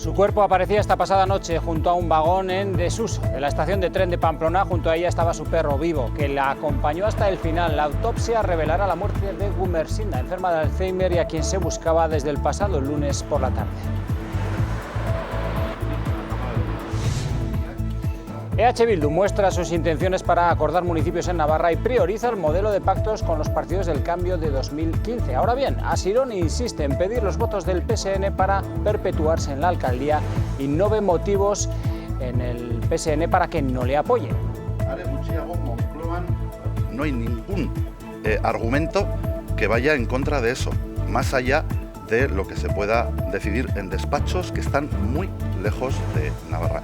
Su cuerpo aparecía esta pasada noche junto a un vagón en desuso de la estación de tren de Pamplona. Junto a ella estaba su perro Vivo, que la acompañó hasta el final. La autopsia revelará la muerte de Gumersinda, enferma de Alzheimer y a quien se buscaba desde el pasado lunes por la tarde. EH Bildu muestra sus intenciones para acordar municipios en Navarra y prioriza el modelo de pactos con los partidos del cambio de 2015. Ahora bien, Asirón insiste en pedir los votos del PSN para perpetuarse en la alcaldía y no ve motivos en el PSN para que no le apoye. No hay ningún argumento que vaya en contra de eso, más allá de lo que se pueda decidir en despachos que están muy lejos de Navarra.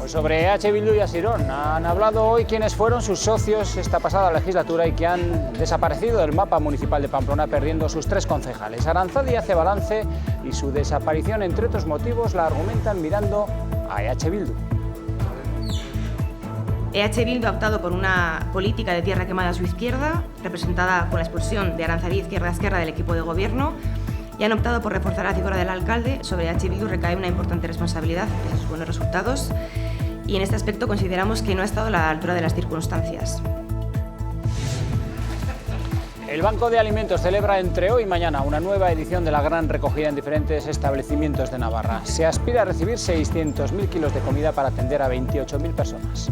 Sobre EH Bildu y Asirón han hablado hoy quienes fueron sus socios esta pasada legislatura y que han desaparecido del mapa municipal de Pamplona, perdiendo sus 3 concejales. Aranzadi hace balance y su desaparición, entre otros motivos, la argumentan mirando a EH Bildu. EH Bildu ha optado por una política de tierra quemada a su izquierda, representada con la expulsión de Aranzadi izquierda a izquierda del equipo de gobierno, y han optado por reforzar la figura del alcalde. Sobre EH Bildu recae una importante responsabilidad de sus buenos resultados, y en este aspecto consideramos que no ha estado a la altura de las circunstancias. El Banco de Alimentos celebra entre hoy y mañana una nueva edición de la gran recogida en diferentes establecimientos de Navarra. Se aspira a recibir 600.000 kilos de comida para atender a 28.000 personas.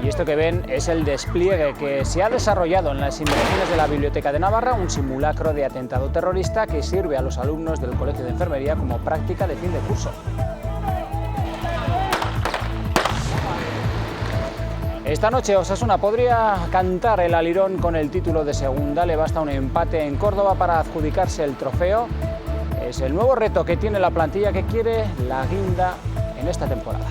Y esto que ven es el despliegue que se ha desarrollado en las inmediaciones de la Biblioteca de Navarra, un simulacro de atentado terrorista que sirve a los alumnos del Colegio de Enfermería como práctica de fin de curso. Esta noche Osasuna podría cantar el alirón con el título de segunda. Le basta un empate en Córdoba para adjudicarse el trofeo. Es el nuevo reto que tiene la plantilla, que quiere la guinda en esta temporada.